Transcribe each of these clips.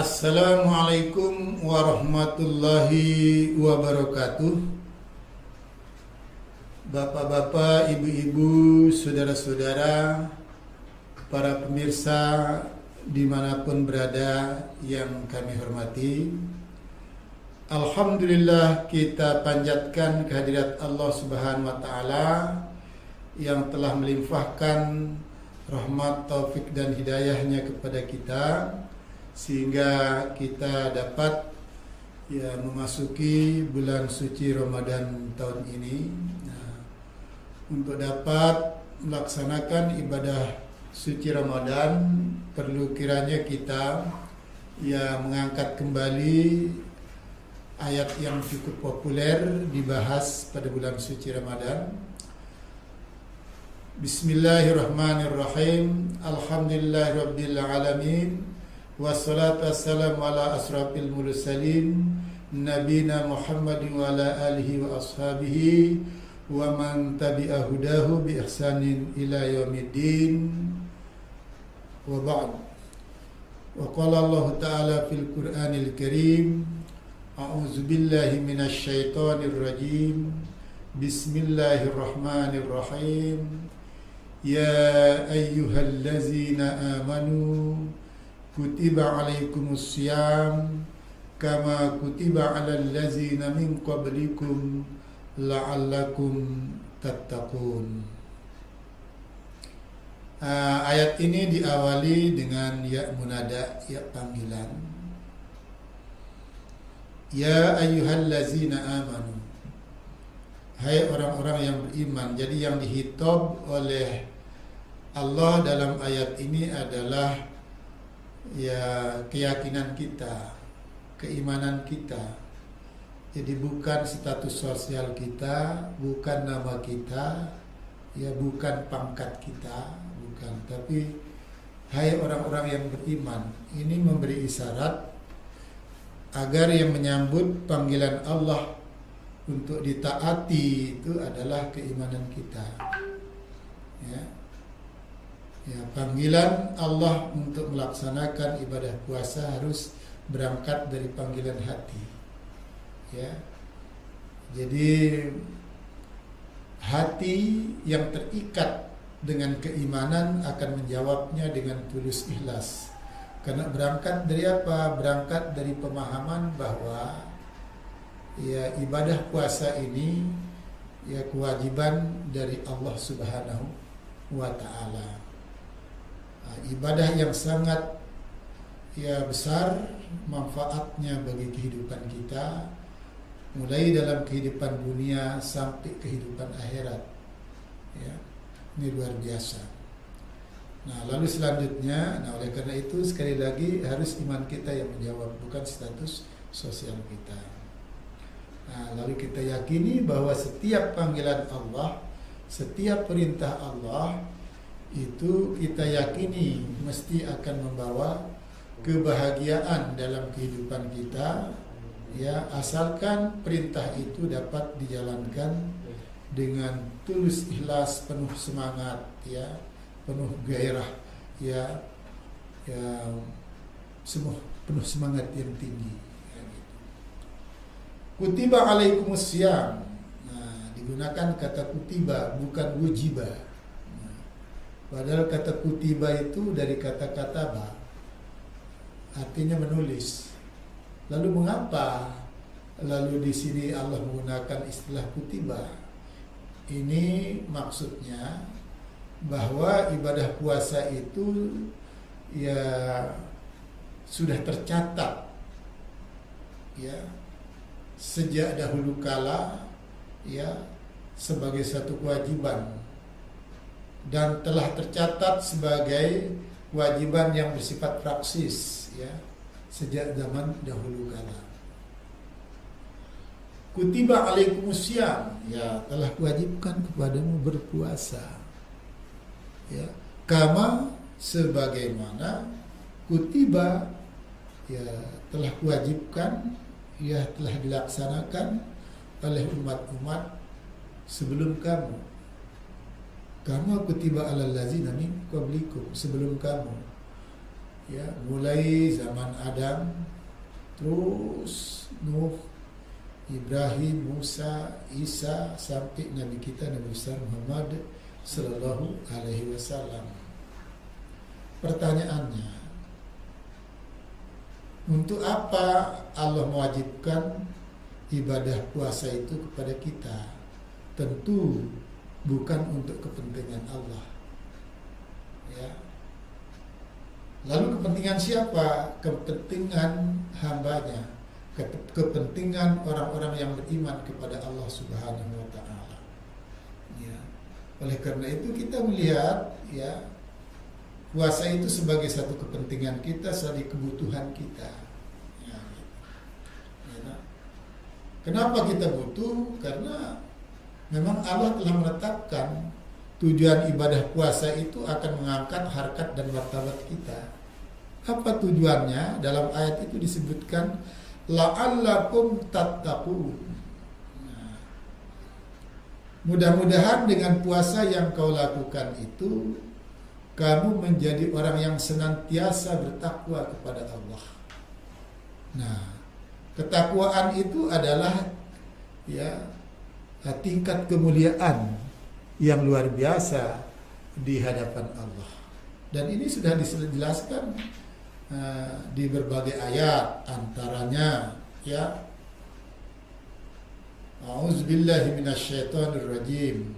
Assalamualaikum warahmatullahi wabarakatuh. Bapak-bapak, ibu-ibu, saudara-saudara, para pemirsa dimanapun berada yang kami hormati, alhamdulillah kita panjatkan kehadirat Allah Subhanahu wa Ta'ala yang telah melimpahkan rahmat, taufik dan hidayahnya kepada kita, sehingga kita dapat memasuki bulan suci Ramadan tahun ini. Untuk dapat melaksanakan ibadah suci Ramadan, perlu kiranya kita mengangkat kembali ayat yang cukup populer dibahas pada bulan suci Ramadan. Bismillahirrahmanirrahim. Alhamdulillahirabbil alamin. Wassalatu wassalamu ala asrafil mursalin nabina Muhammadin wa ala alihi wa ashabihi wa man tabi'a hudahu bi ihsanin ila yaumiddin. Wa ba'd. Wa qala Allah Ta'ala fil Qur'anil Karim, a'udzu billahi minasy syaithanir rajim. Bismillahirrahmanirrahim. Ya ayyuhallazina amanu kutiba alaikumus syiyam kama kutiba alal ladzina min qablikum la'allakum tattaqun. Ayat ini diawali dengan ya munada, ya panggilan. Ya ayyuhallazina amanu, hai orang-orang yang beriman. Jadi yang dihitab oleh Allah dalam ayat ini adalah keyakinan kita, keimanan kita. Jadi bukan status sosial kita, bukan nama kita, bukan pangkat kita, bukan. Tapi hai orang-orang yang beriman. Ini memberi isyarat agar yang menyambut panggilan Allah untuk ditaati itu adalah keimanan kita. Panggilan Allah untuk melaksanakan ibadah puasa harus berangkat dari panggilan hati. Jadi hati yang terikat dengan keimanan akan menjawabnya dengan tulus ikhlas. Karena berangkat dari apa? Berangkat dari pemahaman bahwa ibadah puasa ini kewajiban dari Allah Subhanahu wa Ta'ala. Ibadah yang sangat besar manfaatnya bagi kehidupan kita, mulai dalam kehidupan dunia sampai kehidupan akhirat. Ini luar biasa. Lalu selanjutnya, oleh karena itu sekali lagi harus iman kita yang menjawab, bukan status sosial kita. Lalu kita yakini bahwa setiap panggilan Allah, setiap perintah Allah itu kita yakini mesti akan membawa kebahagiaan dalam kehidupan kita, asalkan perintah itu dapat dijalankan dengan tulus ikhlas, penuh semangat, penuh gairah, penuh semangat yang tinggi. Kutiba alaikumus syiyam. Digunakan kata kutiba, bukan wujiba. Padahal kata kutiba itu dari kata kataba, artinya menulis. Lalu mengapa di sini Allah menggunakan istilah kutiba? Ini maksudnya bahwa ibadah puasa itu sudah tercatat sejak dahulu kala sebagai satu kewajiban, dan telah tercatat sebagai kewajiban yang bersifat praksis sejak zaman dahulu kala. Kutiba alaikumus syiyam, telah kuwajibkan kepadamu berpuasa. Kama sebagaimana kutiba telah kuwajibkan, telah dilaksanakan oleh umat-umat sebelum kamu. Kama kutiba alal ladzina min qablikum, sebelum kamu. ya, mulai zaman Adam, terus Nuh, Ibrahim, Musa, Isa, sampai Nabi kita Nabi besar Muhammad Sallallahu Alaihi Wasallam. Pertanyaannya, untuk apa Allah mewajibkan ibadah puasa itu kepada kita? Tentu bukan untuk kepentingan Allah. Ya. Lalu kepentingan siapa? Kepentingan hambanya, kepentingan orang-orang yang beriman kepada Allah Subhanahu wa taala. Ya. Oleh karena itu kita melihat, ya, puasa itu sebagai satu kepentingan kita, sebagai kebutuhan kita. Ya. Ya. Kenapa kita butuh? Karena memang Allah telah menetapkan tujuan ibadah puasa itu akan mengangkat harkat dan martabat kita. Apa tujuannya? Dalam ayat itu disebutkan la'allakum tattaqun. Nah, mudah-mudahan dengan puasa yang kau lakukan itu kamu menjadi orang yang senantiasa bertakwa kepada Allah. Nah, ketakwaan itu adalah, ya, tingkat kemuliaan yang luar biasa di hadapan Allah. Dan ini sudah dijelaskan di berbagai ayat, antaranya, ya, A'udzubillahi minasyaitonirrajim.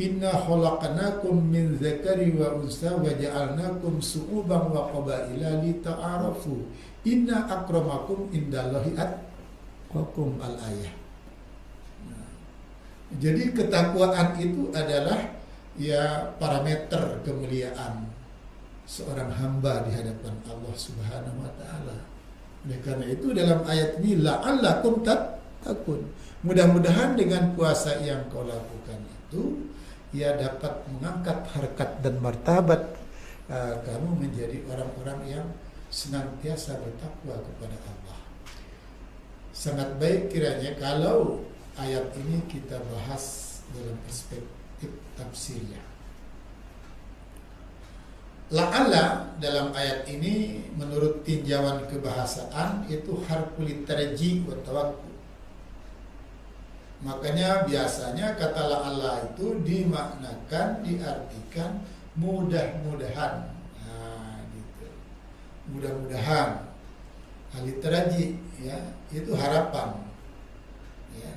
Inna khalaqnakum min dzakari wa unsa wa ja'alnakum su'uban wa qabaila lita'arafu. Inna akramakum indallahi atqakum, al-ayah. Jadi ketakwaan itu adalah, ya, parameter kemuliaan seorang hamba di hadapan Allah Subhanahu wa taala. Oleh karena itu dalam ayat ini la'allakum tattaqun. Mudah-mudahan dengan puasa yang kau lakukan itu, ya, dapat mengangkat harkat dan martabat kamu menjadi orang-orang yang senantiasa bertakwa kepada Allah. Sangat baik kiranya kalau ayat ini kita bahas dalam perspektif tafsirnya. La'alla dalam ayat ini menurut tinjauan kebahasaan itu harful tarji wa tawakkul. Makanya biasanya kata la'alla itu dimaknakan, diartikan mudah-mudahan. Nah, gitu. Mudah-mudahan. Alitaraji, ya, itu harapan. Ya.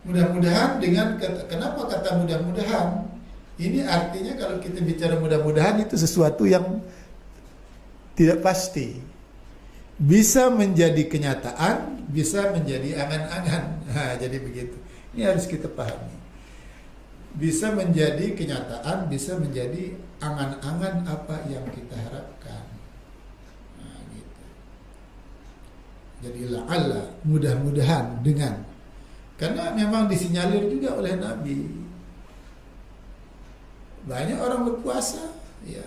Mudah-mudahan dengan kenapa kata mudah-mudahan? Ini artinya kalau kita bicara mudah-mudahan itu sesuatu yang tidak pasti. Bisa menjadi kenyataan, bisa menjadi angan-angan. Nah, jadi begitu. Ini harus kita pahami. Bisa menjadi kenyataan, bisa menjadi angan-angan apa yang kita harapkan. Nah, gitu. Jadi la'alla, mudah-mudahan dengan. Karena memang disinyalir juga oleh Nabi. Banyak orang berpuasa, ya,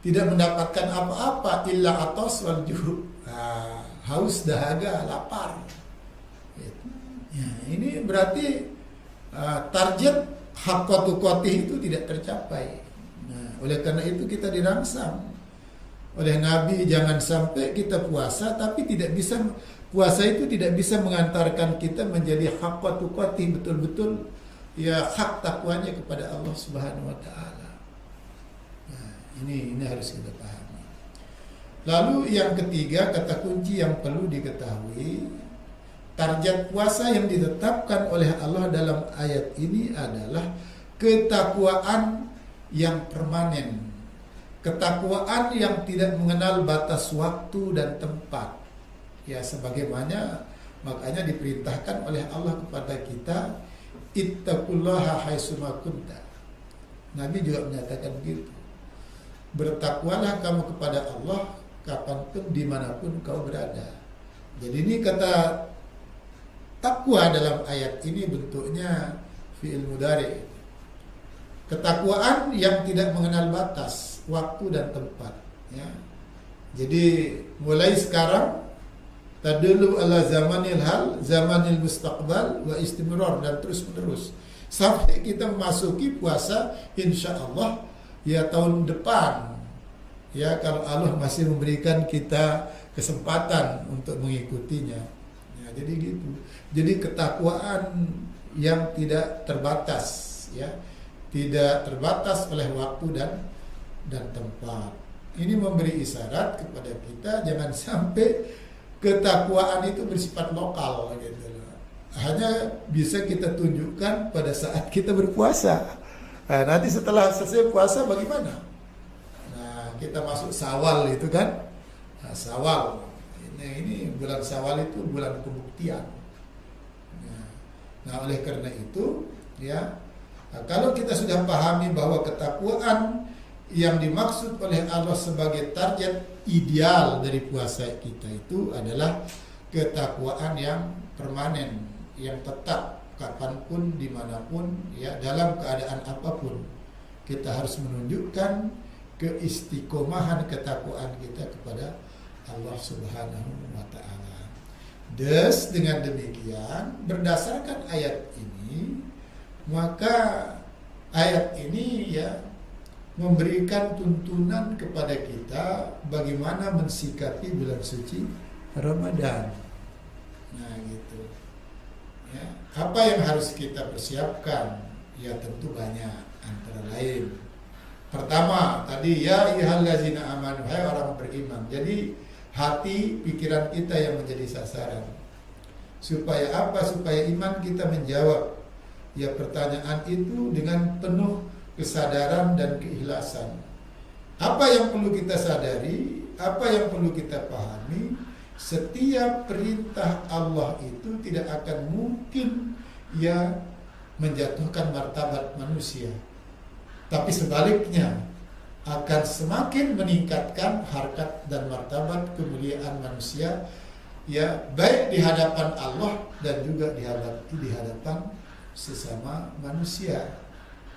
tidak mendapatkan apa-apa illa atas wal juh. Haus, dahaga, lapar. Ya, ini berarti target haqqatu qatih itu tidak tercapai. Nah, oleh karena itu kita dirangsang oleh Nabi, jangan sampai kita puasa tapi tidak bisa, puasa itu tidak bisa mengantarkan kita menjadi haqqatu qatih, betul-betul, ya, hak takwanya kepada Allah Subhanahu wa taala. Nah, ini harus kita pahami. Lalu yang ketiga, kata kunci yang perlu diketahui, target puasa yang ditetapkan oleh Allah dalam ayat ini adalah ketakwaan yang permanen. Ketakwaan yang tidak mengenal batas waktu dan tempat. Ya, sebagaimana makanya diperintahkan oleh Allah kepada kita, ittaqullaha haitsuma kunta. Nabi juga menyatakan begitu. Bertakwalah kamu kepada Allah kapanpun, dimanapun kau berada. Jadi ini kata takwa dalam ayat ini bentuknya fi'il mudhari. Ketakwaan yang tidak mengenal batas waktu dan tempat. Ya. Jadi mulai sekarang tadullu ala zamanil hal, zamanil mustaqbal wa istimrar, dan terus menerus sampai kita memasuki puasa insya Allah, ya, tahun depan, Ya, kalau Allah masih memberikan kita kesempatan untuk mengikutinya. Ya, jadi gitu. Jadi ketakwaan yang tidak terbatas, ya. Tidak terbatas oleh waktu dan tempat. Ini memberi isyarat kepada kita jangan sampai ketakwaan itu bersifat lokal gitu loh. Hanya bisa kita tunjukkan pada saat kita berpuasa. Nah, nanti setelah selesai puasa bagaimana? Nah, kita masuk Syawal itu kan. Nah, Syawal. Ini bulan Syawal itu bulan pembuktian. Nah, oleh karena itu, ya, kalau kita sudah pahami bahwa ketakwaan yang dimaksud oleh Allah sebagai target ideal dari puasa kita itu adalah ketakwaan yang permanen, yang tetap kapanpun, dimanapun, ya, dalam keadaan apapun. Kita harus menunjukkan keistiqomahan ketakwaan kita kepada Allah Subhanahu wa Ta'ala. Dengan demikian, berdasarkan ayat ini, maka ayat ini, ya, memberikan tuntunan kepada kita bagaimana mensikapi bulan suci Ramadan. Nah, gitu. Ya, apa yang harus kita persiapkan? Ya, tentu banyak, antara lain. Pertama, tadi ya ayyuhallazina amanu, hai orang beriman. Jadi hati, pikiran kita yang menjadi sasaran. Supaya apa? Supaya iman kita menjawab ya pertanyaan itu dengan penuh kesadaran dan keikhlasan. Apa yang perlu kita sadari, apa yang perlu kita pahami, setiap perintah Allah itu tidak akan mungkin ya menjatuhkan martabat manusia. Tapi sebaliknya akan semakin meningkatkan harkat dan martabat kemuliaan manusia, ya, baik di hadapan Allah dan juga di hadapan sesama manusia.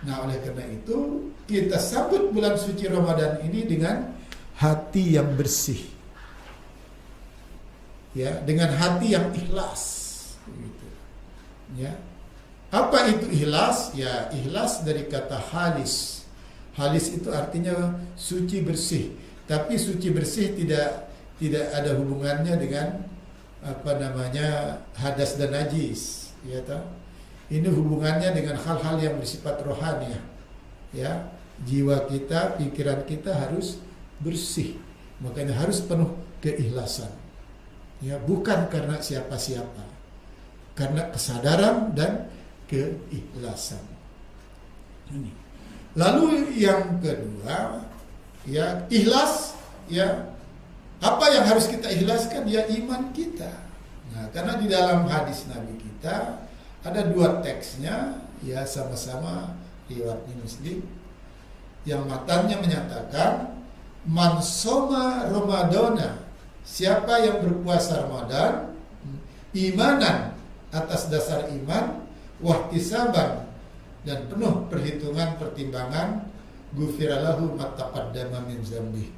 Nah, oleh karena itu kita sambut bulan suci Ramadan ini dengan hati yang bersih, ya, dengan hati yang ikhlas, gitu. Ya, apa itu ikhlas? Ya, ikhlas dari kata halis. Halis itu artinya suci bersih. Tapi suci bersih tidak ada hubungannya dengan hadas dan najis, ya toh. Ini hubungannya dengan hal-hal yang bersifat rohani, ya. Jiwa kita, pikiran kita harus bersih. Makanya harus penuh keikhlasan. Ya, bukan karena siapa-siapa. Karena kesadaran dan keikhlasan. Ini. Lalu yang kedua, ya, ikhlas, ya. Apa yang harus kita ikhlaskan? Ya, iman kita. Nah, karena di dalam hadis Nabi kita ada dua teksnya, ya, sama-sama riwayatnya Muslim, yang matanya menyatakan man soma Ramadana, siapa yang berpuasa Ramadan imanan, atas dasar iman, wahtisaban, dan penuh perhitungan pertimbangan, ghufiralahu ma taqaddama min dzambi,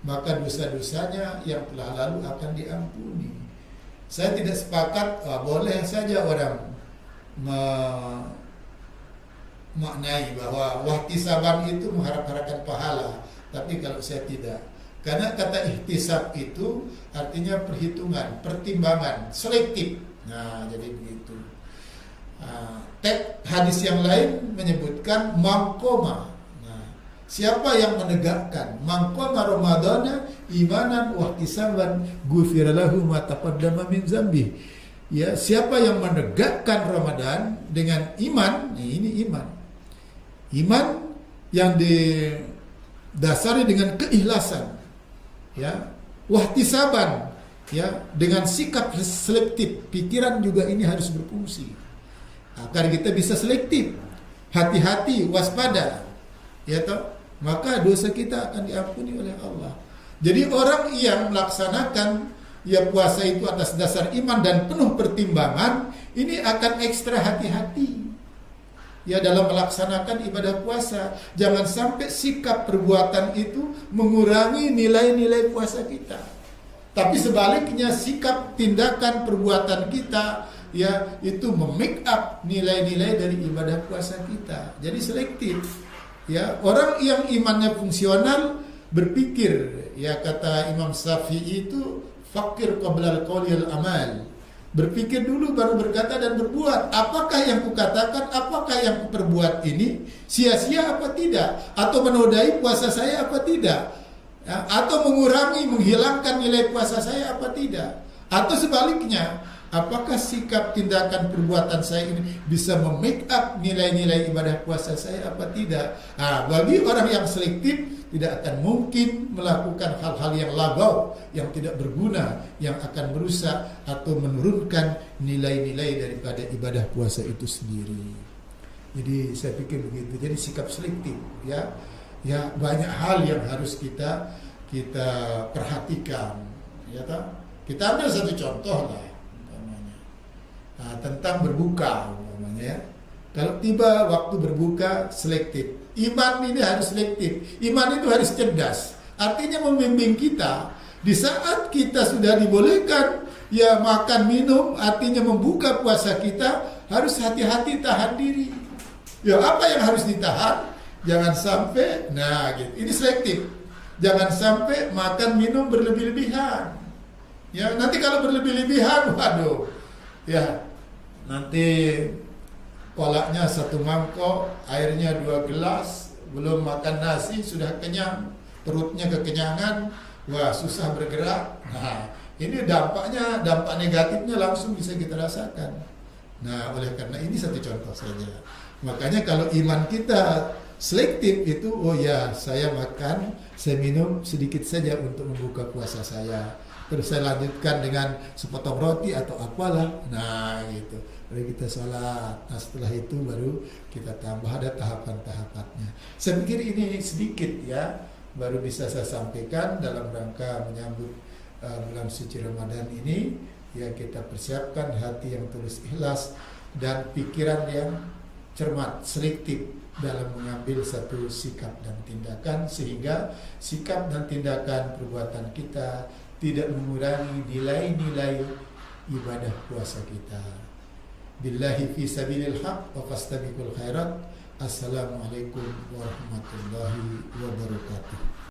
maka dosa-dosanya yang telah lalu akan diampuni. Saya tidak sepakat, boleh saja orang memaknai bahwa wahtisaban itu mengharap-harapkan pahala, tapi kalau saya tidak, karena kata ihtisab itu artinya perhitungan, pertimbangan, selektif. Nah, jadi begitu. Hadis yang lain menyebutkan mangkoma. Nah, siapa yang menegakkan mangkoma Ramadana imanan wahtisaban ghufiralahu ma taqaddama min dzambi. Ya, siapa yang menegakkan Ramadan dengan iman, ini iman. Iman yang didasari dengan keikhlasan. Ya, wahtisaban, ya, dengan sikap selektif. Pikiran juga ini harus berfungsi. Agar kita bisa selektif, hati-hati, waspada. Ya toh, maka dosa kita akan diampuni oleh Allah. Jadi orang yang melaksanakan ya puasa itu atas dasar iman dan penuh pertimbangan, ini akan ekstra hati-hati ya dalam melaksanakan ibadah puasa. Jangan sampai sikap perbuatan itu mengurangi nilai-nilai puasa kita. Tapi sebaliknya sikap tindakan perbuatan kita ya itu memake up nilai-nilai dari ibadah puasa kita. Jadi selektif. Ya, orang yang imannya fungsional berpikir, ya kata Imam Syafi'i itu fakir qabla al-qawli al-amal. Berpikir dulu baru berkata dan berbuat. Apakah yang kukatakan, apakah yang kuperbuat ini sia-sia apa tidak? Atau menodai puasa saya apa tidak? Atau mengurangi, menghilangkan nilai puasa saya apa tidak? Atau sebaliknya, apakah sikap, tindakan, perbuatan saya ini bisa memake up nilai-nilai ibadah puasa saya apa tidak? Bagi orang yang selektif, tidak akan mungkin melakukan hal-hal yang lagau, yang tidak berguna, yang akan merusak atau menurunkan nilai-nilai daripada ibadah puasa itu sendiri. Jadi saya pikir begitu. Jadi sikap selektif, ya banyak hal yang harus kita perhatikan. Ya tak? Kita ambil satu contoh lah, tentang berbuka, ya. Kalau tiba waktu berbuka selektif. Iman ini harus selektif. Iman itu harus cerdas. Artinya membimbing kita di saat kita sudah dibolehkan ya makan minum, artinya membuka puasa kita, harus hati-hati tahan diri. Ya apa yang harus ditahan? Jangan sampai, gitu. Ini selektif. Jangan sampai makan minum berlebih-lebihan. Ya nanti kalau berlebih-lebihan, waduh, ya nanti kolaknya 1 mangkok, airnya 2 gelas, belum makan nasi sudah kenyang, perutnya kekenyangan, wah susah bergerak. Nah, ini dampak negatifnya langsung bisa kita rasakan. Nah, oleh karena ini satu contoh saja. Makanya kalau iman kita selektif itu, oh ya saya makan, saya minum sedikit saja untuk membuka puasa saya. Terus saya lanjutkan dengan sepotong roti atau apalah. Nah gitu. Lalu kita sholat. Nah setelah itu baru kita tambah, ada tahapan-tahapannya. Saya pikir ini sedikit ya, baru bisa saya sampaikan dalam rangka menyambut bulan suci Ramadan ini. Ya kita persiapkan hati yang tulus ikhlas dan pikiran yang cermat, selektif dalam mengambil satu sikap dan tindakan, sehingga sikap dan tindakan perbuatan kita tidak mengurangi nilai-nilai ibadah puasa kita. Billahi fi sabilil haq wa fastabiqul khairat. Assalamualaikum warahmatullahi wabarakatuh.